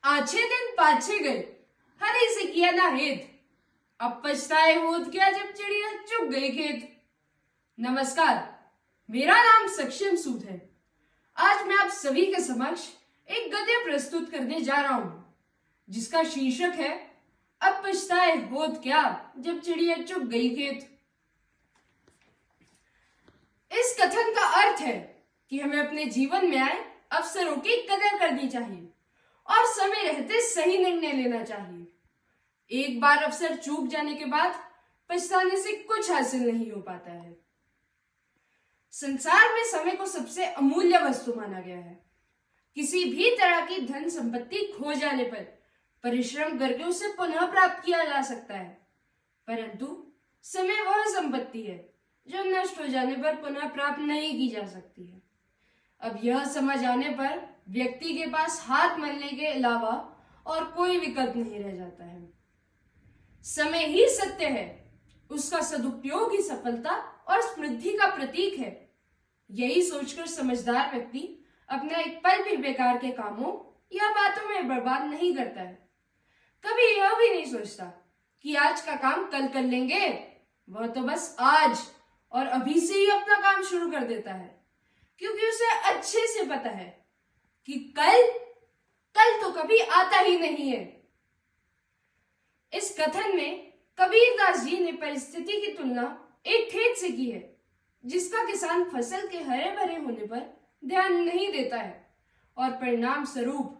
आछे दिन पाछे गए, हरी से किया ना हेत। अब पछताए होत क्या जब चिड़िया चुग गई खेत। नमस्कार, मेरा नाम सक्षम सूद है। आज मैं आप सभी के समक्ष एक गद्य प्रस्तुत करने जा रहा हूं, जिसका शीर्षक है अब पछताए होत क्या जब चिड़िया चुग गई खेत। इस कथन का अर्थ है कि हमें अपने जीवन में आए अवसरों की कदर करनी चाहिए और समय रहते सही निर्णय लेना चाहिए। एक बार अवसर चूक जाने के बाद पछताने से कुछ हासिल नहीं हो पाता है। संसार में समय को सबसे अमूल्य वस्तु माना गया है। किसी भी तरह की धन संपत्ति खो जाने पर परिश्रम करके उसे पुनः प्राप्त किया जा सकता है, परंतु समय वह संपत्ति है जो नष्ट हो जाने पर पुनः प्राप्त नहीं की जा सकती है। अब यह समझ आने पर व्यक्ति के पास हाथ मलने के अलावा और कोई विकल्प नहीं रह जाता है। समय ही सत्य है, उसका सदुपयोग ही सफलता और समृद्धि का प्रतीक है। यही सोचकर समझदार व्यक्ति अपना एक पल भी बेकार के कामों या बातों में बर्बाद नहीं करता है। कभी यह भी नहीं सोचता कि आज का काम कल कर लेंगे। वह तो बस आज और अभी से ही अपना काम शुरू कर देता है, क्योंकि उसे अच्छे से पता है कि कल तो कभी आता ही नहीं है। इस कथन में कबीरदास जी ने परिस्थिति की तुलना एक खेत से की है, जिसका किसान फसल के हरे भरे होने पर ध्यान नहीं देता है और परिणाम स्वरूप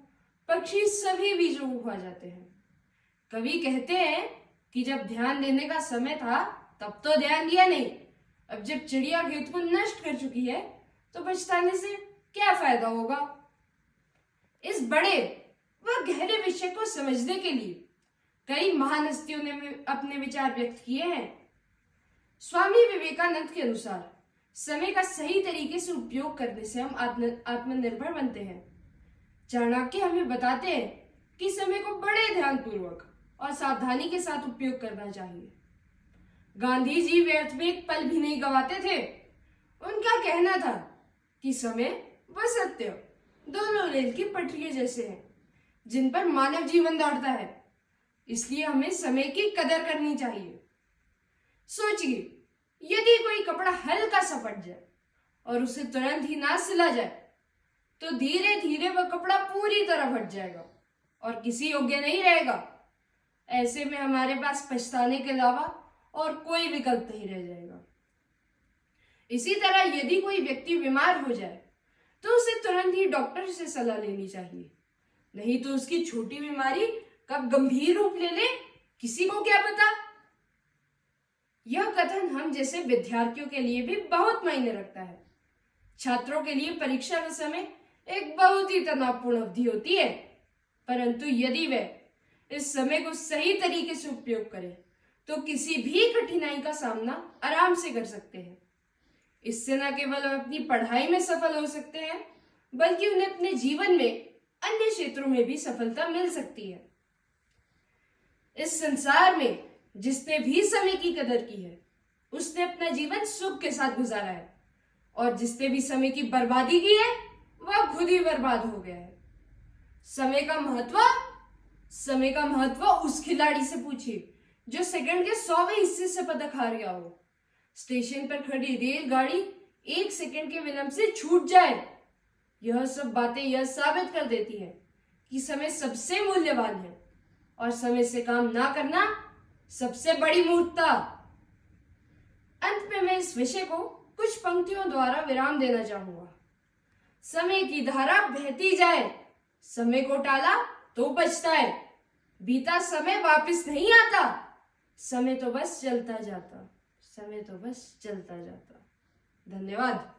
पक्षी सभी बीजों को खा जाते हैं। कवि कहते हैं कि जब ध्यान देने का समय था तब तो ध्यान दिया नहीं, अब जब चिड़िया खेत को नष्ट कर चुकी है तो पछताने से क्या फायदा होगा। इस बड़े व गहरे विषय को समझने के लिए कई महान हस्तियों ने अपने विचार व्यक्त किए हैं। स्वामी विवेकानंद के अनुसार समय का सही तरीके से उपयोग करने से हम आत्मनिर्भर बनते हैं। चाणक्य हमें बताते हैं कि समय को बड़े ध्यानपूर्वक और सावधानी के साथ उपयोग करना चाहिए। गांधी जी व्यर्थ में एक पल भी नहीं गवाते थे। उनका कहना था कि समय व सत्य दोनों रेल की पटरियों जैसे हैं, जिन पर मानव जीवन दौड़ता है। इसलिए हमें समय की कदर करनी चाहिए। सोचिए, यदि कोई कपड़ा हल्का सा फट जाए और उसे तुरंत ही ना सिला जाए तो धीरे धीरे वह कपड़ा पूरी तरह फट जाएगा और किसी योग्य नहीं रहेगा। ऐसे में हमारे पास पछताने के अलावा और कोई विकल्प नहीं रह जाएगा। इसी तरह यदि कोई व्यक्ति बीमार हो जाए तो उसे तुरंत ही डॉक्टर से सलाह लेनी चाहिए, नहीं तो उसकी छोटी बीमारी कब गंभीर रूप ले ले किसी को क्या पता। यह कथन हम जैसे विद्यार्थियों के लिए भी बहुत मायने रखता है। छात्रों के लिए परीक्षा का समय एक बहुत ही तनावपूर्ण अवधि होती है, परंतु यदि वे इस समय को सही तरीके से उपयोग करें तो किसी भी कठिनाई का सामना आराम से कर सकते हैं। इससे न केवल अपनी पढ़ाई में सफल हो सकते हैं, बल्कि उन्हें अपने जीवन में अन्य क्षेत्रों में भी सफलता मिल सकती है। इस संसार में जिसने भी समय की कदर की है, उसने अपना जीवन सुख के साथ गुजारा है, और जिसने भी समय की बर्बादी की है वह खुद ही बर्बाद हो गया है। समय का महत्व उस खिलाड़ी से पूछिए जो सेकंड के 100वें हिस्से से पदक हार गया हो। स्टेशन पर खड़ी रेलगाड़ी 1 सेकंड के विलंब से छूट जाए। यह सब बातें यह साबित कर देती है कि समय सबसे मूल्यवान है और समय से काम ना करना सबसे बड़ी मूर्खता। अंत में मैं इस विषय को कुछ पंक्तियों द्वारा विराम देना चाहूंगा। समय की धारा बहती जाए, समय को टाला तो पछताए। बीता समय वापस नहीं आता, समय तो बस चलता जाता। धन्यवाद।